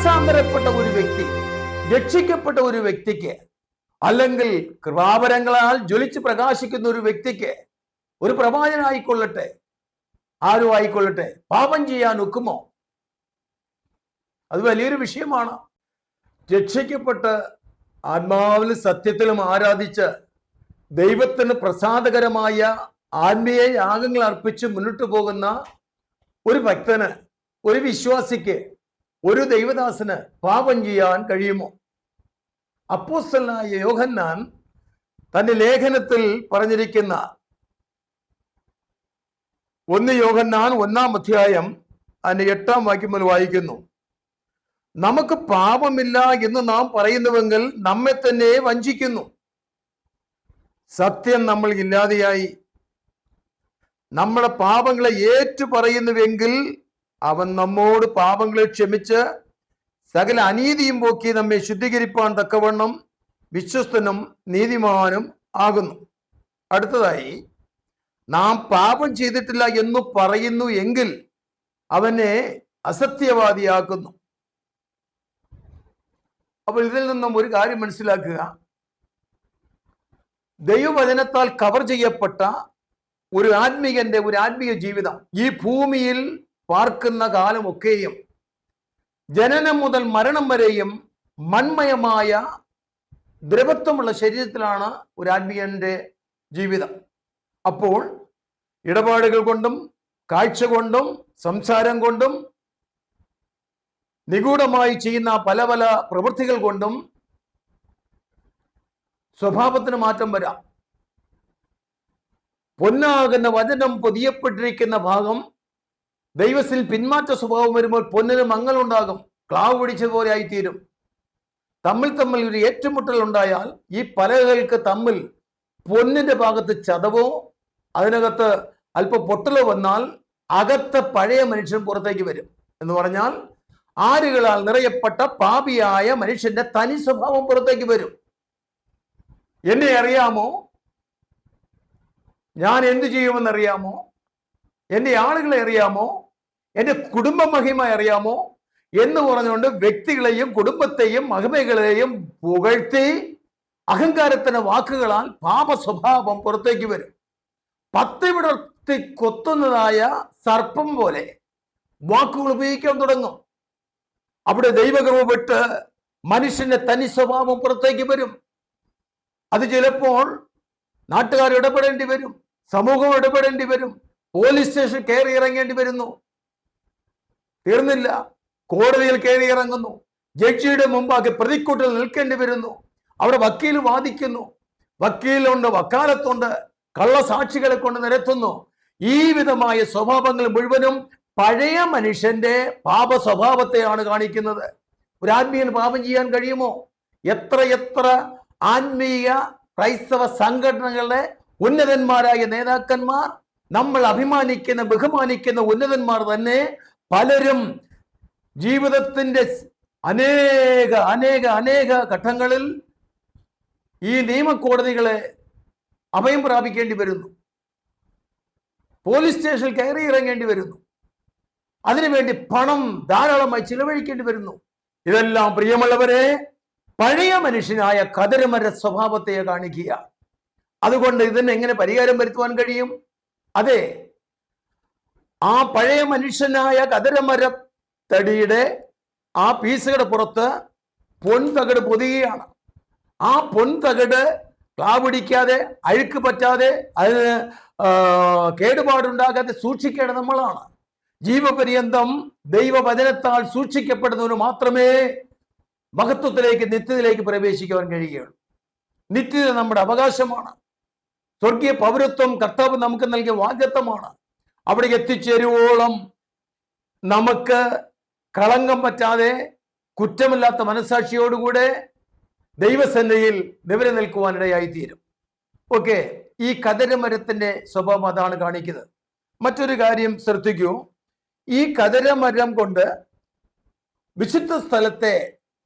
മാനസാന്തരപ്പെട്ട ഒരു വ്യക്തി, രക്ഷിക്കപ്പെട്ട ഒരു വ്യക്തിക്ക്, അല്ലെങ്കിൽ കൃപാവരങ്ങളാൽ ജ്വലിച്ച് പ്രകാശിക്കുന്ന ഒരു വ്യക്തിക്ക്, ഒരു പ്രവാചകനായിക്കൊള്ളട്ടെ, ആരും ആയിക്കൊള്ളട്ടെ, പാപം ചെയ്യാൻ ഒക്കുമോ? അത് വലിയൊരു വിഷയമാണ്. രക്ഷിക്കപ്പെട്ട് ആത്മാവിലും സത്യത്തിലും ആരാധിച്ച് ദൈവത്തിന് പ്രസാദകരമായ ആത്മീയ യാഗങ്ങൾ അർപ്പിച്ച് മുന്നോട്ട് പോകുന്ന ഒരു ഭക്തന്, ഒരു വിശ്വാസിക്ക്, ഒരു ദൈവദാസന് പാപം ചെയ്യാൻ കഴിയുമോ? അപ്പോസ്തലനായ യോഹന്നാൻ തന്റെ ലേഖനത്തിൽ പറഞ്ഞിരിക്കുന്ന 1 യോഹന്നാൻ 1-ാം അധ്യായം അതിന്റെ 8-ാം വാക്യം മുതൽ വായിക്കുന്നു. നമുക്ക് പാപമില്ല എന്ന് നാം പറയുന്നുവെങ്കിൽ നമ്മെ തന്നെ വഞ്ചിക്കുന്നു, സത്യം നമ്മൾ ഇല്ലാതെയായി. നമ്മുടെ പാപങ്ങളെ ഏറ്റു പറയുന്നുവെങ്കിൽ അവൻ നമ്മോട് പാപങ്ങളെ ക്ഷമിച്ച് സകല അനീതിയും പോക്കി നമ്മെ ശുദ്ധീകരിപ്പാൻ തക്കവണ്ണം വിശ്വസ്തനും നീതിമാനും ആകുന്നു. അടുത്തതായി, നാം പാപം ചെയ്തിട്ടില്ല എന്ന് പറയുന്നു എങ്കിൽ അവനെ അസത്യവാദിയാക്കുന്നു. അപ്പോൾ ഇതിൽ നിന്നും ഒരു കാര്യം മനസ്സിലാക്കുക. ദൈവവചനത്താൽ കവർ ചെയ്യപ്പെട്ട ഒരു ആത്മീയ ജീവിതം ഈ ഭൂമിയിൽ പാർക്കുന്ന കാലമൊക്കെയും ജനനം മുതൽ മരണം വരെയും മൺമയമായ ദ്രവത്വമുള്ള ശരീരത്തിലാണ് ഒരു ആത്മീയന്റെ ജീവിതം. അപ്പോൾ ഇടപാടുകൾ കൊണ്ടും കാഴ്ച കൊണ്ടും സംസാരം കൊണ്ടും നിഗൂഢമായി ചെയ്യുന്ന പല പല പ്രവൃത്തികൾ കൊണ്ടും സ്വഭാവത്തിന് മാറ്റം വരാം. പൊന്നാകുന്ന വചനം പൊതിയപ്പെട്ടിരിക്കുന്ന ഭാഗം ദൈവത്തിൽ പിന്മാറ്റ സ്വഭാവം വരുമ്പോൾ പൊന്നിന് മങ്ങലുണ്ടാകും, ക്ലാവ് പിടിച്ചതുപോലെ ആയിത്തീരും. തമ്മിൽ ഒരു ഏറ്റുമുട്ടൽ ഉണ്ടായാൽ ഈ പലകൾക്ക് തമ്മിൽ പൊന്നിന്റെ ഭാഗത്ത് ചതവോ അതിനകത്ത് അല്പ പൊട്ടലോ വന്നാൽ അകത്ത് പഴയ മനുഷ്യൻ പുറത്തേക്ക് വരും. എന്ന് പറഞ്ഞാൽ ആരുകളാൽ നിറയപ്പെട്ട പാപിയായ മനുഷ്യന്റെ തനി സ്വഭാവം പുറത്തേക്ക് വരും. എന്നെ അറിയാമോ, ഞാൻ എന്തു ചെയ്യുമെന്നറിയാമോ, എൻ്റെ ആളുകളെ അറിയാമോ, എൻ്റെ കുടുംബ മഹിമ അറിയാമോ എന്ന് പറഞ്ഞുകൊണ്ട് വ്യക്തികളെയും കുടുംബത്തെയും മഹിമകളെയും പുകഴ്ത്തി അഹങ്കാരത്തിന്റെ വാക്കുകളാൽ പാപ സ്വഭാവം പുറത്തേക്ക് വരും. 10 വിടർത്തി കൊത്തുന്നതായ സർപ്പം പോലെ വാക്കുകൾ ഉപയോഗിക്കാൻ തുടങ്ങും. അവിടെ ദൈവകൃപ വിട്ട് മനുഷ്യന്റെ തനി സ്വഭാവം പുറത്തേക്ക് വരും. അത് ചിലപ്പോൾ നാട്ടുകാർ ഇടപെടേണ്ടി വരും, സമൂഹം ഇടപെടേണ്ടി വരും, പോലീസ് സ്റ്റേഷൻ കയറി ഇറങ്ങേണ്ടി വരുന്നു. തീർന്നില്ല, കോടതിയിൽ കയറി ഇറങ്ങുന്നു, ജഡ്ജിയുടെ മുമ്പാകെ പ്രതിക്കൂട്ടിൽ നിൽക്കേണ്ടി വരുന്നു. അവിടെ വക്കീൽ വാദിക്കുന്നു, വക്കീലുണ്ട്, വക്കാലത്തുണ്ട്, കള്ളസാക്ഷികളെ കൊണ്ട് നിരത്തുന്നു. ഈ വിധമായ സ്വഭാവങ്ങൾ മുഴുവനും പഴയ മനുഷ്യന്റെ പാപ സ്വഭാവത്തെയാണ് കാണിക്കുന്നത്. ഒരു ആത്മീയന് പാപം ചെയ്യാൻ കഴിയുമോ? എത്ര ആത്മീയ ക്രൈസ്തവ സംഘടനകളുടെ ഉന്നതന്മാരായ നേതാക്കന്മാർ, നമ്മൾ അഭിമാനിക്കുന്ന ബഹുമാനിക്കുന്ന ഉന്നതന്മാർ തന്നെ പലരും ജീവിതത്തിന്റെ അനേക ഘട്ടങ്ങളിൽ ഈ നിയമകോടതികളെ അഭയം പ്രാപിക്കേണ്ടി വരുന്നു, പോലീസ് സ്റ്റേഷനിൽ കയറി ഇറങ്ങേണ്ടി വരുന്നു, അതിനുവേണ്ടി പണം ധാരാളമായി ചിലവഴിക്കേണ്ടി വരുന്നു. ഇതെല്ലാം പ്രിയമുള്ളവരെ പഴയ മനുഷ്യനായ കതിരമര സ്വഭാവത്തെ കാണിക്കുക. അതുകൊണ്ട് ഇതിന് എങ്ങനെ പരിഹാരം വരുത്തുവാൻ കഴിയും? അതെ, ആ പഴയ മനുഷ്യനായ കതിരമര തടിയുടെ ആ പീസുകളുടെ പുറത്ത് പൊൻതകട് പൊതിയുകയാണ്. ആ പൊൻതകട് ക്ലാപിടിക്കാതെ, അഴുക്ക് പറ്റാതെ, അതിന് കേടുപാടുണ്ടാകാതെ സൂക്ഷിക്കേണ്ടത് നമ്മളാണ്. ജീവപര്യന്തം ദൈവവചനത്താൽ സൂക്ഷിക്കപ്പെടുന്നവന് മാത്രമേ മഹത്വത്തിലേക്ക്, നിത്യതയിലേക്ക് പ്രവേശിക്കുവാൻ കഴിയുകയുള്ളൂ. നിത്യത നമ്മുടെ അവകാശമാണ്. സ്വർഗീയ പൗരത്വം കർത്താവ് നമുക്ക് നൽകിയ വാഗ്ദത്തമാണ്. അവിടെ എത്തിച്ചേരുവോളം നമുക്ക് കളങ്കം പറ്റാതെ കുറ്റമില്ലാത്ത മനസാക്ഷിയോടുകൂടെ ദൈവസന്നിധിയിൽ നിവരെ നിൽക്കുവാനിടയായിത്തീരും. ഓക്കെ, ഈ കതിരമരത്തിന്റെ സ്വഭാവം അതാണ് കാണിക്കുന്നത്. മറ്റൊരു കാര്യം ശ്രദ്ധിക്കൂ. ഈ കതിരമരം കൊണ്ട് വിശുദ്ധ സ്ഥലത്തെ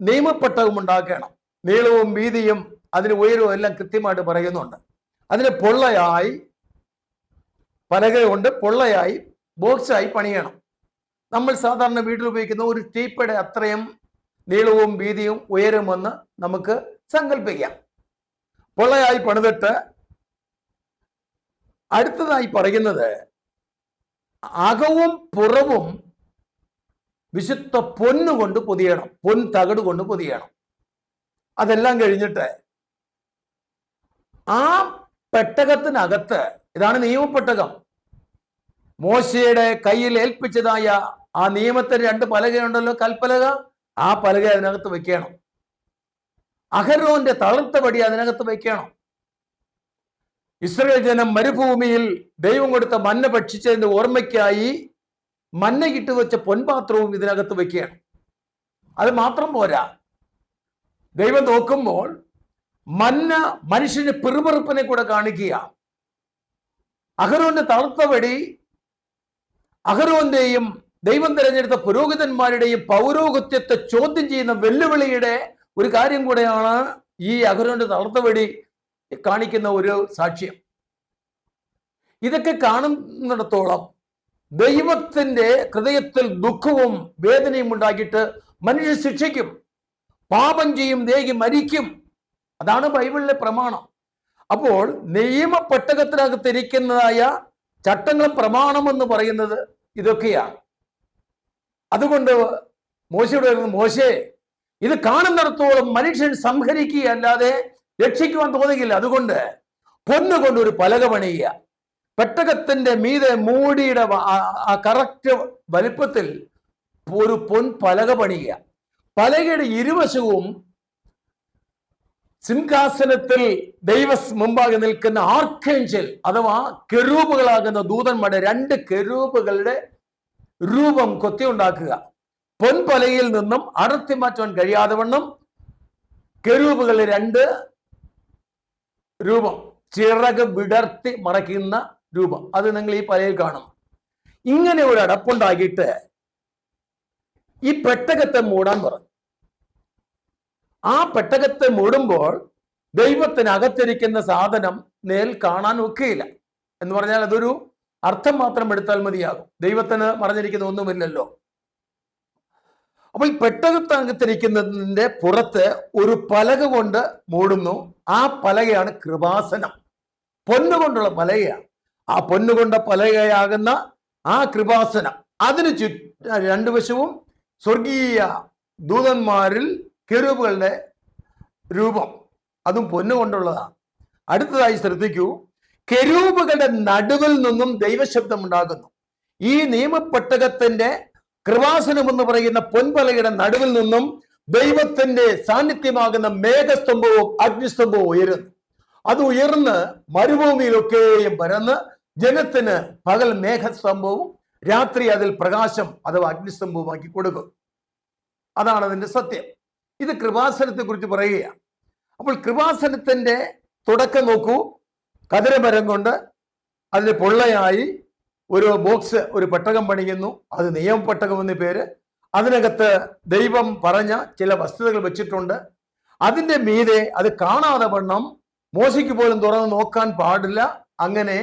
നിയമപ്പെട്ടകം ഉണ്ടാക്കണം. നീളവും വീതിയും അതിന് ഉയരവും എല്ലാം കൃത്യമായിട്ട് പറയുന്നുണ്ട്. അതിന് പൊള്ളയായി പലകയുണ്ട്, പൊള്ളയായി ബോക്സായി പണിയണം. നമ്മൾ സാധാരണ വീട്ടിൽ ഉപയോഗിക്കുന്ന ഒരു ടീപ്പയുടെ അത്രയും നീളവും വീതിയും ഉയരുമെന്ന് നമുക്ക് സങ്കല്പിക്കാം. പൊള്ളയായി പണിതിട്ട് അടുത്തതായി പറയുന്നത് അകവും പുറവും വിശുദ്ധ പൊന്നുകൊണ്ട് പൊതിയണം, പൊൻ തകട് കൊണ്ട് പൊതിയണം. അതെല്ലാം കഴിഞ്ഞിട്ട് ആ പെട്ടകത്തിനകത്ത്, ഇതാണ് നിയമപ്പെട്ടകം, മോശയുടെ കയ്യിൽ ഏൽപ്പിച്ചതായ ആ നിയമത്തിന് 2 പലകയുണ്ടല്ലോ, കൽപ്പലക, ആ പലക അതിനകത്ത് വെക്കണം. അഹരോന്റെ തളർത്ത വടി അതിനകത്ത് വെക്കണം. ഇസ്രായേൽ ജനം മരുഭൂമിയിൽ ദൈവം കൊടുത്ത മന്ന ഭക്ഷിച്ചതിന്റെ ഓർമ്മയ്ക്കായി മന്ന ഇട്ട് വെച്ച പൊൻപാത്രവും ഇതിനകത്ത് വെക്കുകയാണ്. അത് മാത്രം പോരാ, ദൈവം നോക്കുമ്പോൾ മന്ന മനുഷ്യന് പിറുപിറുപ്പിനെ കൂടെ കാണിക്കുക. അഹരോന്റെ തളർത്ത വടി അഹരോന്റെയും ദൈവം തിരഞ്ഞെടുത്ത പുരോഹിതന്മാരുടെയും പൗരോഹിത്യത്തെ ചോദ്യം ചെയ്യുന്ന വെല്ലുവിളിയുടെ ഒരു കാര്യം കൂടെയാണ് ഈ അഹരോന്റെ തളർത്ത വടി കാണിക്കുന്ന ഒരു സാക്ഷ്യം. ഇതൊക്കെ കാണുന്നിടത്തോളം ദൈവത്തിന്റെ ഹൃദയത്തിൽ ദുഃഖവും വേദനയും ഉണ്ടാക്കിയിട്ട് മനുഷ്യ ശിക്ഷിക്കും, പാപം ചെയ്യും, ദേഹി മരിക്കും. അതാണ് ബൈബിളിലെ പ്രമാണം. അപ്പോൾ നിയമപ്പെട്ടകത്തിനകത്തിരിക്കുന്നതായ ചട്ടങ്ങളും പ്രമാണമെന്ന് പറയുന്നത് ഇതൊക്കെയാണ്. അതുകൊണ്ട് മോശയോട് പറയുന്നത്, മോശേ, ഇത് കാണുന്നിടത്തോളം മനുഷ്യൻ സംഹരിക്കുകയല്ലാതെ രക്ഷിക്കുവാൻ തോന്നുകയില്ല. അതുകൊണ്ട് പൊന്നുകൊണ്ട് ഒരു പലക പണിയുക, പെട്ടകത്തിന്റെ മീതെ മൂടിയുടെ ആ കറക്റ്റ് വലിപ്പത്തിൽ ഒരു പൊൻ പലക പണിയുക. പലകയുടെ ഇരുവശവും സിംഹാസനത്തിൽ ദൈവ മുമ്പാകെ നിൽക്കുന്ന ആർക്കേഞ്ചൽ അഥവാ കെരൂബുകളാകുന്ന ദൂതന്മാരുടെ 2 കെരൂബുകളുടെ രൂപം കൊത്തിയുണ്ടാക്കുക. പൊൻപലകയിൽ നിന്നും അടർത്തി മാറ്റാൻ കഴിയാതെ വണ്ണം കെരൂബുകളുടെ 2 രൂപം, ചിറക് വിടർത്തി മറയ്ക്കുന്ന രൂപം, അത് നിങ്ങൾ ഈ പലയിൽ കാണും. ഇങ്ങനെ ഒരു അടപ്പുണ്ടാക്കിയിട്ട് ഈ പെട്ടകത്തെ മൂടാൻ പറഞ്ഞു. ആ പെട്ടകത്തെ മൂടുമ്പോൾ ദൈവത്തിനകത്തിരിക്കുന്ന സാധനം നേൽ കാണാൻ ഒക്കെയില്ല. എന്ന് പറഞ്ഞാൽ അതൊരു അർത്ഥം മാത്രം എടുത്താൽ മതിയാകും, ദൈവത്തിന് മറഞ്ഞിരിക്കുന്ന ഒന്നുമില്ലല്ലോ. അപ്പോൾ ഈ പെട്ടകത്തിനകത്തിരിക്കുന്നതിന്റെ പുറത്ത് ഒരു പലക കൊണ്ട് മൂടുന്നു. ആ പലകയാണ് കൃപാസനം, പൊന്നുകൊണ്ടുള്ള പലകയാണ്. ആ പൊന്നുകൊണ്ട പലകയാകുന്ന ആ കൃപാസനം, അതിന് 2 വശവും സ്വർഗീയ ദൂതന്മാരിൽ കെരൂബുകളുടെ രൂപം, അതും പൊന്നുകൊണ്ടുള്ളതാണ്. അടുത്തതായി ശ്രദ്ധിക്കൂ, കെരൂബുകളുടെ നടുവിൽ നിന്നും ദൈവശബ്ദം ഉണ്ടാകുന്നു. ഈ നിയമപ്പെട്ടകത്തിന്റെ കൃപാസനം എന്ന് പറയുന്ന പൊൻപലകയുടെ നടുവിൽ നിന്നും ദൈവത്തിന്റെ സാന്നിധ്യമാകുന്ന മേഘസ്തംഭവും അഗ്നിസ്തംഭവും ഉയരുന്നു. അത് ഉയർന്ന് മരുഭൂമിയിലൊക്കെയും പരന്ന് ജനത്തിന് പകൽ മേഘസ്തംഭവും രാത്രി അതിൽ പ്രകാശം അഥവാ അഗ്നിസ്തംഭവുമാക്കി കൊടുക്കും. അതാണ് അതിന്റെ സത്യം. ഇത് കൃപാസനത്തെ കുറിച്ച് പറയുകയാണ്. അപ്പോൾ കൃപാസനത്തിന്റെ തുടക്കം നോക്കൂ, കതിരമരം കൊണ്ട് അതിന് പൊള്ളയായി ഒരു ബോക്സ്, ഒരു പെട്ടകം പണിയുന്നു. അത് നിയമപ്പെട്ടകം എന്ന പേര്. അതിനകത്ത് ദൈവം പറഞ്ഞ ചില വസ്തുതകൾ വെച്ചിട്ടുണ്ട്. അതിന്റെ മീതെ അത് കാണാതെ വണ്ണം മോശയ്ക്ക് പോലും തുറന്ന് നോക്കാൻ പാടില്ല. അങ്ങനെ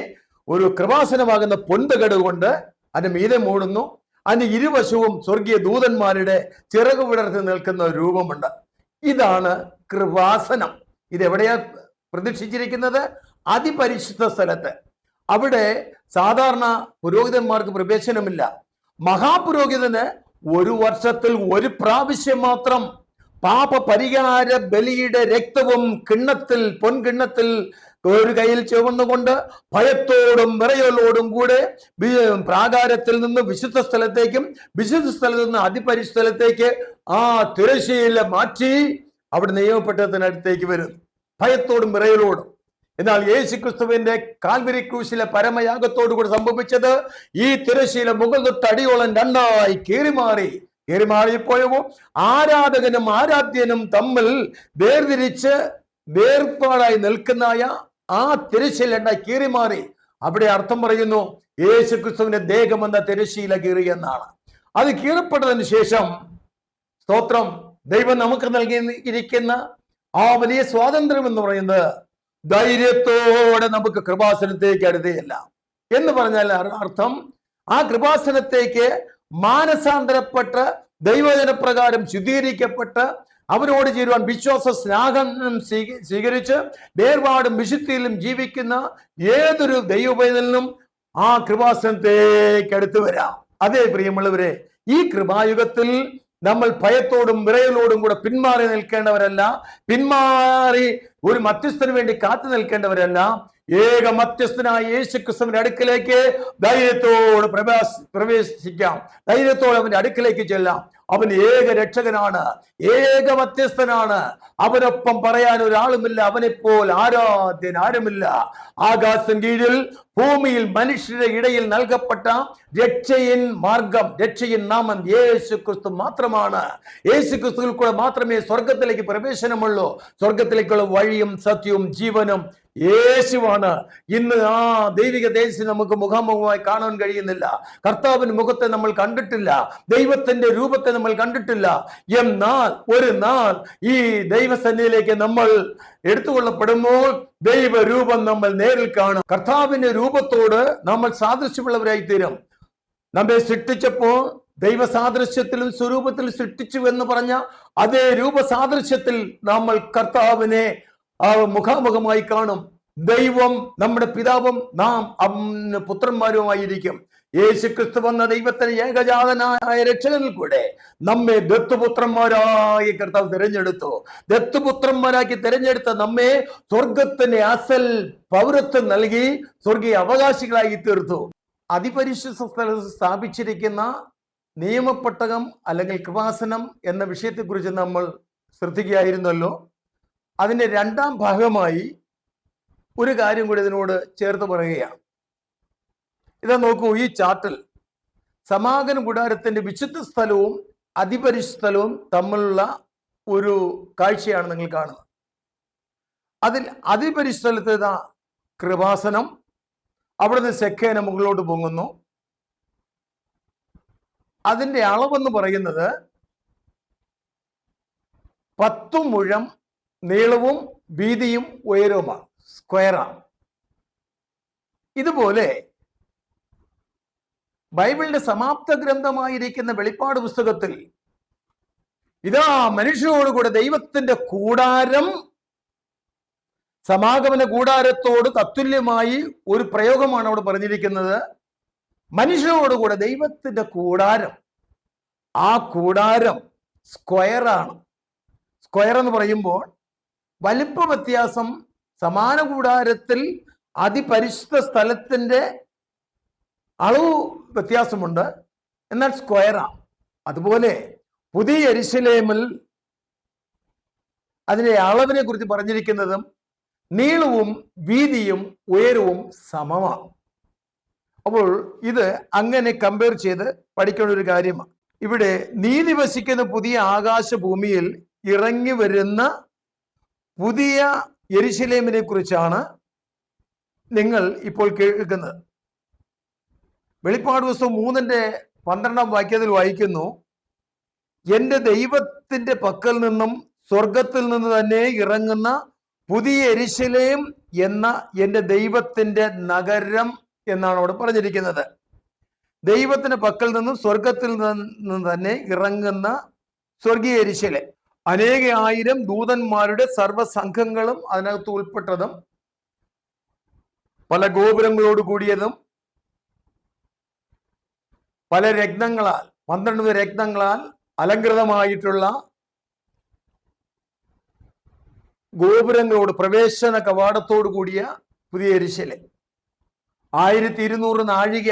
ഒരു കൃപാസനമാകുന്ന പൊൻതകട് കൊണ്ട് അതിന്റെ മീതെ മൂടുന്നു. അതിന്റെ ഇരുവശവും സ്വർഗീയ ദൂതന്മാരുടെ ചിറക് വിടർത്തി നിൽക്കുന്ന രൂപമുണ്ട്. ഇതാണ് കൃപാസനം. ഇതെവിടെയാ പ്രതിഷ്ഠിച്ചിരിക്കുന്നത്? അതിപരിശുദ്ധ സ്ഥലത്ത്. അവിടെ സാധാരണ പുരോഹിതന്മാർക്ക് പ്രവേശനമില്ല. മഹാപുരോഹിതന് 1 വർഷത്തിൽ 1 പ്രാവശ്യം മാത്രം പാപ പരിഹാര ബലിയുടെ രക്തവും കിണ്ണത്തിൽ, പൊൻകിണ്ണത്തിൽ ഒരു കയ്യിൽ ചുവന്നുകൊണ്ട് ഭയത്തോടും വിറയലോടും കൂടെ പ്രാകാരത്തിൽ നിന്ന് വിശുദ്ധ സ്ഥലത്തേക്കും വിശുദ്ധ സ്ഥലത്ത് നിന്ന് അതിപരിശുദ്ധ സ്ഥലത്തേക്ക് ആ തിരശ്ശീല മാറ്റി അവിടെ നിയമപ്പെട്ടതിനടുത്തേക്ക് വരും, ഭയത്തോടും വിറയലോടും. എന്നാൽ യേശുക്രിസ്തുവിന്റെ കാൽവരി ക്രൂശിലെ പരമയാഗത്തോടു കൂടി സംഭവിച്ചത് ഈ തിരശ്ശീല മുകൾ തൊട്ട് അടിയോളം 2ആയി കീറിമാറിയപ്പോഴോ ആരാധകനും ആരാധ്യനും തമ്മിൽ വേർതിരിച്ച് വേർപാടായി നിൽക്കുന്നതായ ആ തിരശ്ശീല 2ആയി കീറിമാറി. അവിടെ അർത്ഥം പറയുന്നു, യേശുക്രിസ്തുവിന്റെ ദേഹം എന്ന തിരശ്ശീല കീറി എന്നാണ്. അത് കീറപ്പെട്ടതിന് ശേഷം സ്തോത്രം, ദൈവം നമുക്ക് നൽകിയിരിക്കുന്ന ആ വലിയ സ്വാതന്ത്ര്യം എന്ന് പറയുന്നത് ധൈര്യത്തോടെ നമുക്ക് കൃപാസനത്തേക്ക് അടുത്തേയല്ല എന്ന് പറഞ്ഞാൽ അർത്ഥം, ആ കൃപാസനത്തേക്ക് മാനസാന്തരപ്പെട്ട് ദൈവജനപ്രകാരം ശുദ്ധീകരിക്കപ്പെട്ട് അവരോട് ചേരുവാൻ വിശ്വാസ സ്നാനം സ്വീകരിച്ച് വേർപാടും വിശുദ്ധിയിലും ജീവിക്കുന്ന ഏതൊരു ദൈവപൈതലിനും ആ കൃപാസനത്തേക്ക് അടുത്തു വരാം. അതേ പ്രിയമുള്ളവരെ, ഈ കൃപായുഗത്തിൽ നമ്മൾ ഭയത്തോടും വിറയലോടും കൂടെ പിന്മാറി നിൽക്കേണ്ടവരല്ല, പിന്മാറി ഒരു മധ്യസ്ഥന് വേണ്ടി കാത്തു നിൽക്കേണ്ടവരല്ല. ഏക മധ്യസ്ഥനായ യേശു ക്രിസ്തുവിന്റെ അടുക്കലേക്ക് ധൈര്യത്തോട് പ്രവേശിക്കാം, ധൈര്യത്തോടെ അവന്റെ അടുക്കലേക്ക് ചെല്ലാം. അവൻ ഏക രക്ഷകനാണ്, ഏക മധ്യസ്ഥനാണ്. അവനൊപ്പം പറയാൻ ഒരാളുമില്ല, അവനെപ്പോൾ ആരാധ്യൻ ആരുമില്ല. ആകാശം കീഴിൽ ഭൂമിയിൽ മനുഷ്യരുടെ ഇടയിൽ നൽകപ്പെട്ട രക്ഷയിൻ മാർഗം, രക്ഷയിൻ നാമം യേശു ക്രിസ്തു മാത്രമാണ്. യേശു ക്രിസ്തുവിൽ കൂടെ മാത്രമേ സ്വർഗത്തിലേക്ക് പ്രവേശനമുള്ളൂ. സ്വർഗത്തിലേക്കുള്ള വഴിയും സത്യവും ജീവനും യേശുവാണ്. ഇന്ന് ആ ദൈവിക ദേശം നമുക്ക് മുഖാമുഖമായി കാണാൻ കഴിയുന്നില്ല. കർത്താവിന്റെ മുഖത്തെ നമ്മൾ കണ്ടിട്ടില്ല, ദൈവത്തിന്റെ രൂപത്തെ നമ്മൾ കണ്ടിട്ടില്ല. എന്നാൽ ഒരു നാൾ ഈ ദൈവസന്നിധിയിലേക്ക് നമ്മൾ എടുത്തുകൊള്ളപ്പെടുമ്പോൾ ദൈവരൂപം നമ്മൾ നേരിൽ കാണും. കർത്താവിന്റെ രൂപത്തോട് നമ്മൾ സാദൃശ്യമുള്ളവരായി തീരും. നമ്മെ സൃഷ്ടിച്ചപ്പോൾ ദൈവസാദൃശ്യത്തിലും സ്വരൂപത്തിലും സൃഷ്ടിച്ചു എന്ന് പറഞ്ഞ അതേ രൂപസാദൃശ്യത്തിൽ നമ്മൾ കർത്താവിനെ മുഖാമുഖമായി കാണും. ദൈവം നമ്മുടെ പിതാവും നാം പുത്രന്മാരുമായിരിക്കും. യേശു ക്രിസ്തു വന്ന ദൈവത്തിന് ഏകജാതനായ രക്ഷകനിൽ കൂടെ നമ്മെ ദത്തുപുത്രന്മാരായി കർത്താവ് തിരഞ്ഞെടുത്തു. ദത്തുപുത്രന്മാരാക്കി തിരഞ്ഞെടുത്ത നമ്മെ സ്വർഗത്തിന്റെ അസൽ പൗരത്വം നൽകി സ്വർഗീയ അവകാശികളായി തീർത്തു. അതിപരിശുദ്ധ സ്ഥലത്ത് സ്ഥാപിച്ചിരിക്കുന്ന നിയമപ്പെട്ടകം അല്ലെങ്കിൽ കൃപാസനം എന്ന വിഷയത്തെക്കുറിച്ച് നമ്മൾ ശ്രദ്ധിക്കുകയായിരുന്നല്ലോ. അതിന്റെ രണ്ടാം ഭാഗമായി ഒരു കാര്യം കൂടി ഇതിനോട് ചേർത്ത് പറയുകയാണ്. ഇതാ നോക്കൂ, ഈ ചാർട്ടിൽ സമാഗമന കൂടാരത്തിന്റെ വിശുദ്ധ സ്ഥലവും അതിപരിശുദ്ധ സ്ഥലവും തമ്മിലുള്ള ഒരു കാഴ്ചയാണ് നിങ്ങൾ കാണുന്നത്. അതിൽ അതിപരിശുദ്ധ സ്ഥലത്ത് ഇതാ കൃപാസനം, അവിടുന്ന് സെഖേന മുകളിലോട്ട് പൊങ്ങുന്നു. അതിന്റെ അളവെന്ന് പറയുന്നത് 10 മുഴം നീളവും വീതിയും ഉയരവുമാണ്, സ്ക്വയറാണ്. ഇതുപോലെ ബൈബിളിന്റെ സമാപ്ത ഗ്രന്ഥമായിരിക്കുന്ന വെളിപ്പാട് പുസ്തകത്തിൽ ഇതാ മനുഷ്യരോടുകൂടെ ദൈവത്തിന്റെ കൂടാരം, സമാഗമന കൂടാരത്തോട് തത്തുല്യമായി ഒരു പ്രയോഗമാണ് അവിടെ പറഞ്ഞിരിക്കുന്നത്. മനുഷ്യരോടുകൂടെ ദൈവത്തിന്റെ കൂടാരം, ആ കൂടാരം സ്ക്വയറാണ്. സ്ക്വയർ എന്ന് പറയുമ്പോൾ വലിപ്പ വ്യത്യാസം സമാന കൂടാരത്തിൽ അതിപരിശുദ്ധ സ്ഥലത്തിന്റെ അളവ് വ്യത്യാസമുണ്ട്, എന്നാൽ സ്ക്വയറാണ്. അതുപോലെ പുതിയ യെരുശലേമിൽ അതിന്റെ അളവിനെ കുറിച്ച് പറഞ്ഞിരിക്കുന്നതും നീളവും വീതിയും ഉയരവും സമമാണ്. അപ്പോൾ ഇത് അങ്ങനെ കമ്പയർ ചെയ്ത് പഠിക്കേണ്ട ഒരു കാര്യമാണ്. ഇവിടെ നീതി വസിക്കുന്ന പുതിയ ആകാശഭൂമിയിൽ ഇറങ്ങി വരുന്ന പുതിയ യെരുശലേമിനെ കുറിച്ചാണ് നിങ്ങൾ ഇപ്പോൾ കേൾക്കുന്നത്. വെളിപ്പാട് പുസ്തകം 3:12 വാക്യത്തിൽ വായിക്കുന്നു, എന്റെ ദൈവത്തിന്റെ പക്കൽ നിന്നും സ്വർഗത്തിൽ നിന്ന് തന്നെ ഇറങ്ങുന്ന പുതിയ യെരുശലേം എന്ന എന്റെ ദൈവത്തിന്റെ നഗരം എന്നാണ് അവിടെ പറഞ്ഞിരിക്കുന്നത്. ദൈവത്തിന്റെ പക്കൽ നിന്നും സ്വർഗത്തിൽ നിന്ന് തന്നെ ഇറങ്ങുന്ന സ്വർഗീയ യെരുശലേം, അനേക ആയിരം ദൂതന്മാരുടെ സർവ്വസംഘങ്ങളും അതിനകത്ത് ഉൾപ്പെട്ടതും പല ഗോപുരങ്ങളോട് കൂടിയതും പല രത്നങ്ങളാൽ 12 രത്നങ്ങളാൽ അലങ്കൃതമായിട്ടുള്ള ഗോപുരങ്ങളോട് പ്രവേശന കവാടത്തോടു കൂടിയ പുതിയ യെരുശലേം, 1200 നാഴിക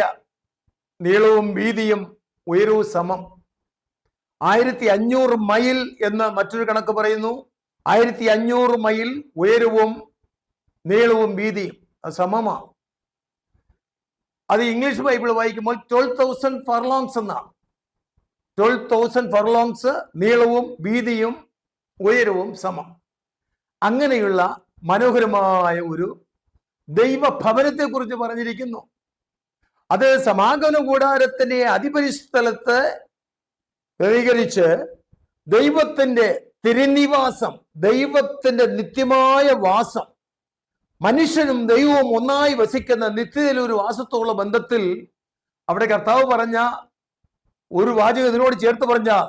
നീളവും വീതിയും ഉയരവും സമം, 1500 മൈൽ എന്ന് മറ്റൊരു കണക്ക് പറയുന്നു. 1500 മൈൽ ഉയരവും നീളവും വീതിയും സമമാണ്. അത് ഇംഗ്ലീഷ് ബൈബിൾ വായിക്കുമ്പോൾ 12,000 ഫർലോങ്സ് എന്നാണ്. 12,000 ഫർലോങ്സ് നീളവും വീതിയും ഉയരവും സമം. അങ്ങനെയുള്ള മനോഹരമായ ഒരു ദൈവഭവനത്തെ കുറിച്ച് പറഞ്ഞിരിക്കുന്നു. അത് സമാഗമന കൂടാരത്തിന്റെ അതിപരിശുദ്ധ സ്ഥലത്ത് ക്രമീകരിച്ച് ദൈവത്തിന്റെ തിരുനിവാസം, ദൈവത്തിന്റെ നിത്യമായ വാസം, മനുഷ്യനും ദൈവവും ഒന്നായി വസിക്കുന്ന നിത്യതയിലൊരു വാസത്തോളം ബന്ധത്തിൽ അവിടെ കർത്താവ് പറഞ്ഞ ഒരു വാചകം ഇതിനോട് ചേർത്ത് പറഞ്ഞാൽ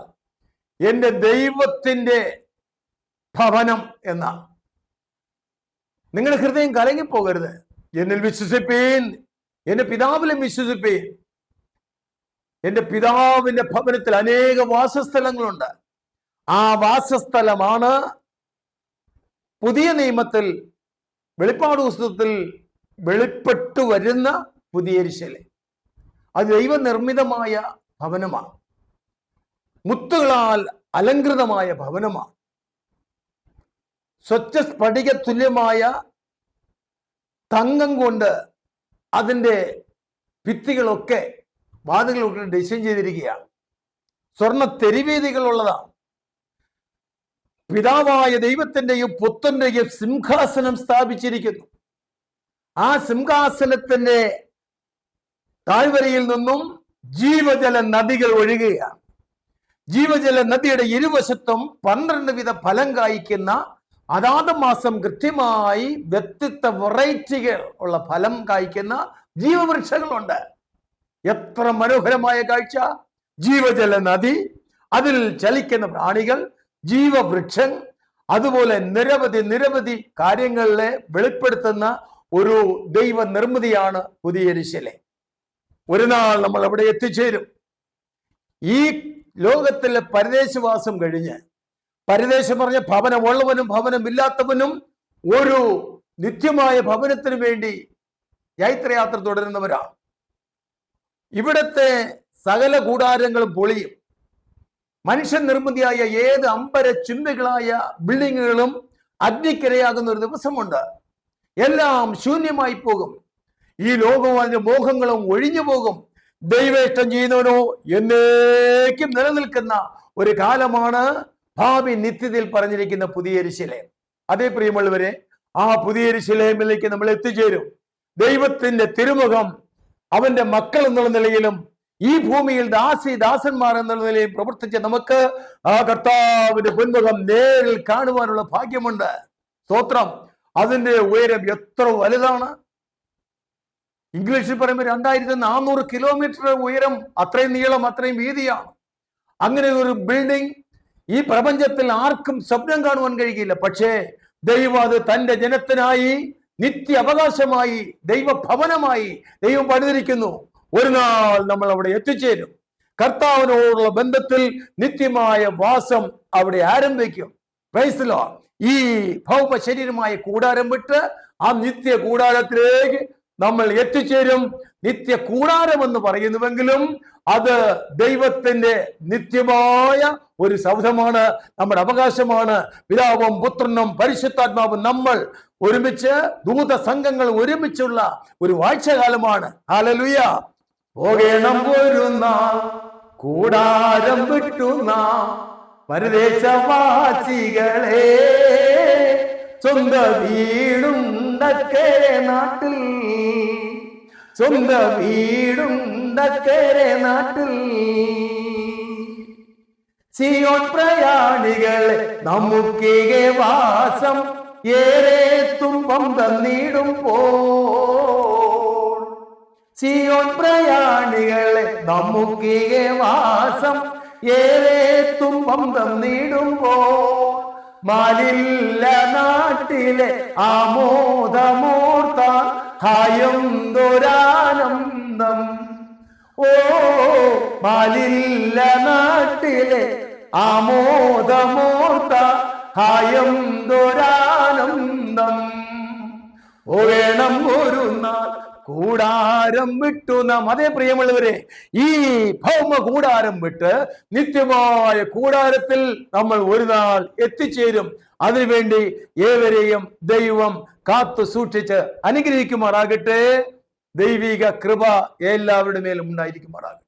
എന്റെ ദൈവത്തിന്റെ ഭവനം എന്ന. നിങ്ങളുടെ ഹൃദയം കലങ്ങിപ്പോകരുത്. എന്നിൽ വിശ്വസിപ്പീൻ, എന്റെ പിതാവിലും വിശ്വസിപ്പീൻ. എന്റെ പിതാവിന്റെ ഭവനത്തിൽ അനേക വാസസ്ഥലങ്ങളുണ്ട്. ആ വാസസ്ഥലമാണ് പുതിയ നിയമത്തിൽ വെളിപ്പാട് പുസ്തകത്തിൽ വെളിപ്പെട്ടു വരുന്ന പുതിയ യെരൂശലേം. അത് ദൈവനിർമ്മിതമായ ഭവനമാണ്. മുത്തുകളാൽ അലങ്കൃതമായ ഭവനമാണ്. സ്വച്ഛ സ്ഫടിക തുല്യമായ തങ്കം കൊണ്ട് അതിൻ്റെ ഭിത്തികളൊക്കെ വാതിലുകളൊക്കെ ഡിസൈൻ ചെയ്തിരിക്കുകയാണ്. സ്വർണ്ണ തെരുവേദികളുള്ളതാണ്. പിതാവായ ദൈവത്തിൻ്റെയും പുത്രന്റെയും സിംഹാസനം സ്ഥാപിച്ചിരിക്കുന്നു. ആ സിംഹാസനത്തിന്റെ താഴ്വരയിൽ നിന്നും ജീവജല നദികൾ ഒഴുകുകയാണ്. ജീവജല നദിയുടെ ഇരുവശത്തും 12 വിധ ഫലം കായ്ക്കുന്ന അതാത് മാസം കൃത്യമായി വ്യത്യസ്ത വെറൈറ്റികൾ ഉള്ള ഫലം കായ്ക്കുന്ന ജീവവൃക്ഷങ്ങളുണ്ട്. എത്ര മനോഹരമായ കാഴ്ച! ജീവജല നദി, അതിൽ ചലിക്കുന്ന പ്രാണികൾ, ജീവവൃക്ഷം, അതുപോലെ നിരവധി കാര്യങ്ങളെ വെളിപ്പെടുത്തുന്ന ഒരു ദൈവ നിർമ്മിതിയാണ് പുതിയ യെരൂശലേം. ഒരു നാൾ നമ്മൾ അവിടെ എത്തിച്ചേരും. ഈ ലോകത്തിലെ പരദേശവാസം കഴിഞ്ഞ്, പരദേശം പറഞ്ഞ ഭവനമുള്ളവനും ഭവനമില്ലാത്തവനും ഒരു നിത്യമായ ഭവനത്തിന് വേണ്ടി ജൈത്രയാത്ര തുടരുന്നവരാണ്. ഇവിടത്തെ സകല കൂടാരങ്ങളും പൊളിയും. മനുഷ്യൻ നിർമ്മിതിയായ ഏത് അമ്പര ചുംബികളായ ബിൽഡിങ്ങുകളും അഗ്നിക്കിരയാകുന്ന ഒരു ദിവസമുണ്ട്. എല്ലാം ശൂന്യമായി പോകും. ഈ ലോകവും അതിന്റെ മോഹങ്ങളും ഒഴിഞ്ഞു പോകും. ദൈവേഷ്ടം ചെയ്യുന്നവനോ എന്നേക്കും നിലനിൽക്കുന്ന ഒരു കാലമാണ് ഭാവി നിത്യതയിൽ പറഞ്ഞിരിക്കുന്ന പുതിയ യെരൂശലേം. അതേ പ്രിയമുള്ളവരെ, ആ പുതിയ യെരൂശലേമിലേക്ക് നമ്മൾ എത്തിച്ചേരും. ദൈവത്തിന്റെ തിരുമുഖം അവന്റെ മക്കൾ എന്നുള്ള നിലയിലും ഈ ഭൂമിയിൽ ദാസന്മാർ എന്നുള്ള നിലയിൽ പ്രവർത്തിച്ച നമുക്ക് ആ കർത്താവിന്റെ പൊന്മുഖം നേരിൽ കാണുവാനുള്ള ഭാഗ്യമുണ്ട്. സ്തോത്രം! അതിന്റെ ഉയരം എത്ര വലുതാണ്! ഇംഗ്ലീഷിൽ പറയുമ്പോൾ 2400 കിലോമീറ്റർ ഉയരം, അത്രയും നീളം, അത്രയും വീതിയാണ്. അങ്ങനെ ഒരു ബിൽഡിംഗ് ഈ പ്രപഞ്ചത്തിൽ ആർക്കും സ്വപ്നം കാണുവാൻ കഴിയില്ല. പക്ഷേ ദൈവം അത് തന്റെ ജനത്തിനായി നിത്യ അവകാശമായി, ദൈവഭവനമായി ദൈവം പണിതിരിക്കുന്നു. ഒരു നാൾ നമ്മൾ അവിടെ എത്തിച്ചേരും. കർത്താവിനോടുള്ള ബന്ധത്തിൽ നിത്യമായ വാസം അവിടെ ആരംഭിക്കും. Praise the Lord. ഈ ഭൗമ ശരീരമായ കൂടാരം വിട്ട് ആ നിത്യ കൂടാരത്തിലേക്ക് നമ്മൾ എത്തിച്ചേരും. നിത്യ കൂടാരം എന്ന് പറയുന്നുവെങ്കിലും അത് ദൈവത്തിന്റെ നിത്യമായ ഒരു സൗധമാണ്, നമ്മുടെ അവകാശമാണ്. പിതാവും പുത്രനും പരിശുദ്ധാത്മാവും നമ്മൾ ഒരുമിച്ച്, ദൂത സംഘങ്ങൾ ഒരുമിച്ചുള്ള ഒരു വാഴ്ചകാലമാണ്. ഹല്ലേലൂയ! പോകണം ഒരു നാൾ കൂടാരം വിട്ടു നാം പരദേശവാസികളെ, സ്വന്തം വീടുണ്ടക്കരെ നാട്ടിൽ, സ്വന്തം വീടുണ്ടക്കരെ നാട്ടിൽ. സിയോൻ പ്രയാണികളെ നമുക്കേ വാസം, ഏറെ തുമ്പം തന്നിടുമ്പോൾ. സിയോൻ പ്രയാണികളെ നമുക്കേ വാസം, ഏറെ തുമ്പം തന്നിടുമ്പോൾ. മാലില്ല നാട്ടിലെ ആമോദമോർത്താൽ ഹായൊന്തൊരാനന്ദം. ഓ മാലില്ല നാട്ടിലെ ആമോദമോർത്താൽ ഹായൊന്തൊരാനന്ദം. വേണം ഒരു നാൾ കൂടാരം വിട്ടു നാം. അതേ പ്രിയമുള്ളവരെ, ഈ ഭൗമ കൂടാരം വിട്ട് നിത്യമായ കൂടാരത്തിൽ നമ്മൾ ഒരു നാൾ എത്തിച്ചേരും. അതിനുവേണ്ടി ഏവരെയും ദൈവം കാത്തു സൂക്ഷിച്ച് അനുഗ്രഹിക്കുമാറാകട്ടെ. ദൈവിക കൃപ എല്ലാവരുടെ മേലും ഉണ്ടായിരിക്കുമാറാകട്ടെ.